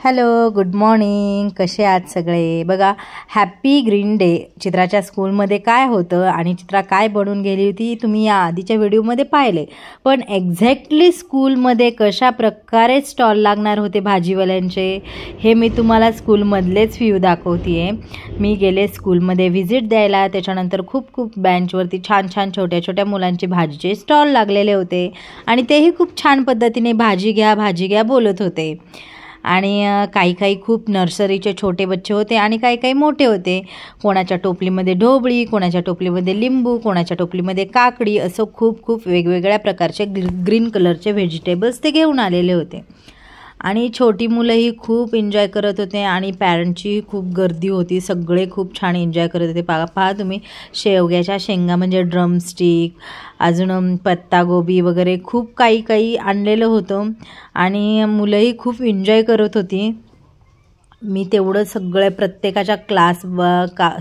Hello, good morning. कसे आहात सगळे? बघा, हॅपी ग्रीन डे. चित्राच्या स्कूलमध्ये काय होतं आणि चित्रा काय बनवून गेली होती तुम्ही या आधीच्या व्हिडिओमध्ये पाहिले. पण एक्झॅक्टली स्कूलमध्ये कशा प्रकारे स्टॉल लागणार होते भाजीवाल्यांचे हे मी तुम्हाला स्कूलमधलेच व्ह्यू दाखवते आहे. मी गेले स्कूलमध्ये व्हिजिट द्यायला. त्याच्यानंतर खूप बेंचवरती छान छोट्या छोट्या मुलांचे भाजीचे स्टॉल लागलेले होते आणि तेही खूप छान पद्धतीने भाजी घ्या बोलत होते. आणि काही खूप नर्सरीचे छोटे बच्चे होते आणि काही मोठे होते. कोणाच्या टोपलीमध्ये ढोबळी, कोणाच्या टोपलीमध्ये लिंबू, कोणाच्या टोपलीमध्ये काकडी, असं खूप वेगवेगळ्या प्रकारचे ग्रीन कलरचे व्हेजिटेबल्स ते घेऊन आलेले होते. आणि छोटी मुलंही खूप एन्जॉय करत होते आणि पॅरेंटची खूप गर्दी होती. सगळे खूप छान एन्जॉय करत होते. पहा तुम्ही, शेवग्याच्या शेंगा म्हणजे ड्रमस्टिक, अजून पत्तागोबी वगैरे खूप काही आणलेलं होतं आणि मुलंही खूप एन्जॉय करत होती. मी तेवढं सगळं प्रत्येकाच्या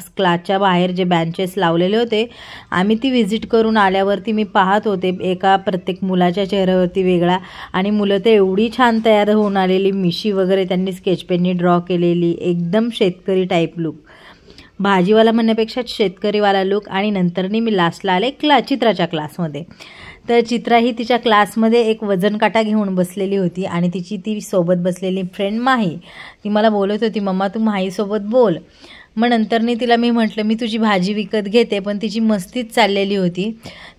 क्लासच्या बाहेर जे बेंचेस लावलेले होते आम्ही ती व्हिजिट करून आल्यावरती मी पाहत होते एका प्रत्येक मुलाच्या चेहऱ्यावरती वेगळा. आणि मुलं तर एवढी छान तयार होऊन आलेली, मिशी वगैरे त्यांनी स्केचपेननी ड्रॉ केलेली, एकदम शेतकरी टाईप लुक. भाजीवाला म्हणण्यापेक्षा शेतकरीवाला लुक. आणि नंतरनी मी लास्टला आले चित्राच्या क्लासमध्ये. तर चित्रा ही तिच्या क्लासमध्ये एक वजन काटा घेऊन बसलेली होती आणि ती सोबत बसलेली फ्रेंड माही ती मला बोलत होती, मम्मा तू माहीसोबत बोल. मग नंतरनी तिला मी म्हटलं मी तुझी भाजी विकत घेते, पण तिची मस्तीच चाललेली होती.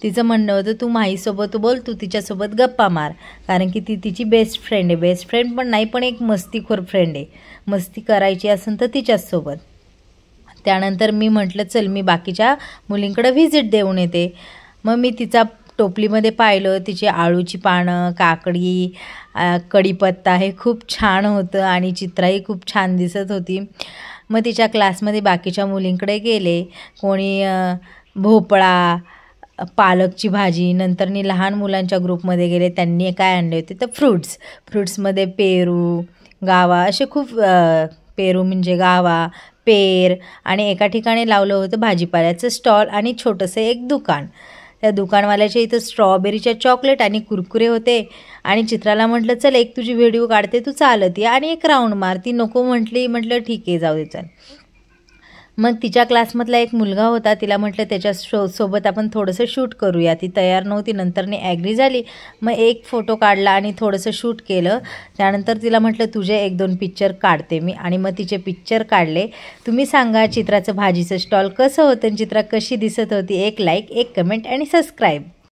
तिचं म्हणणं होतं तू माहीसोबत बोल, तू तिच्यासोबत गप्पा मार, कारण की ती तिची बेस्ट फ्रेंड आहे. बेस्ट फ्रेंड पण नाही, पण एक मस्तीखोर फ्रेंड आहे. मस्ती करायची असेल तर तिच्याचसोबत. त्यानंतर मी म्हटलं चल मी बाकीच्या मुलींकडे व्हिजिट देऊन येते. मग मी तिचा टोपलीमध्ये पाहिलं, तिची आळूची पानं, काकडी, कढीपत्ता हे खूप छान होतं आणि चित्राही खूप छान दिसत होती. मग तिच्या क्लासमध्ये बाकीच्या मुलींकडे गेले. कोणी भोपळा, पालकची भाजी. नंतरनी लहान मुलांच्या ग्रुपमध्ये गेले, त्यांनी काय आणले होते तर फ्रूट्समध्ये पेरू, गावा, असे खूप पेरू म्हणजे गावा, पेर. आणि एका ठिकाणी लावलं होतं भाजीपाल्याचं स्टॉल आणि छोटंसं एक दुकान. त्या दुकानवाल्याच्या इथं स्ट्रॉबेरीच्या चॉकलेट आणि कुरकुरे होते. आणि चित्राला म्हटलं चल एक तुझी व्हिडिओ काढते, तू चालत ये आणि एक राऊंड मार. ती नको म्हटली. म्हटलं ठीक आहे, जाऊ दे चल. मग तिच्या क्लासमधला एक मुलगा होता, तिला म्हटलं त्याच्या सोबत आपण थोडंसं शूट करूया. ती तयार नव्हती, नंतरने ॲग्री झाली. मग एक फोटो काढला आणि थोडंसं शूट केलं. त्यानंतर तिला म्हटलं तुझे 1-2 पिक्चर काढते मी. आणि मग तिचे पिक्चर काढले. तुम्ही सांगा चित्राचं भाजीचं स्टॉल कसं होतं आणि चित्रा कशी दिसत होती? एक लाईक, एक कमेंट आणि सबस्क्राईब.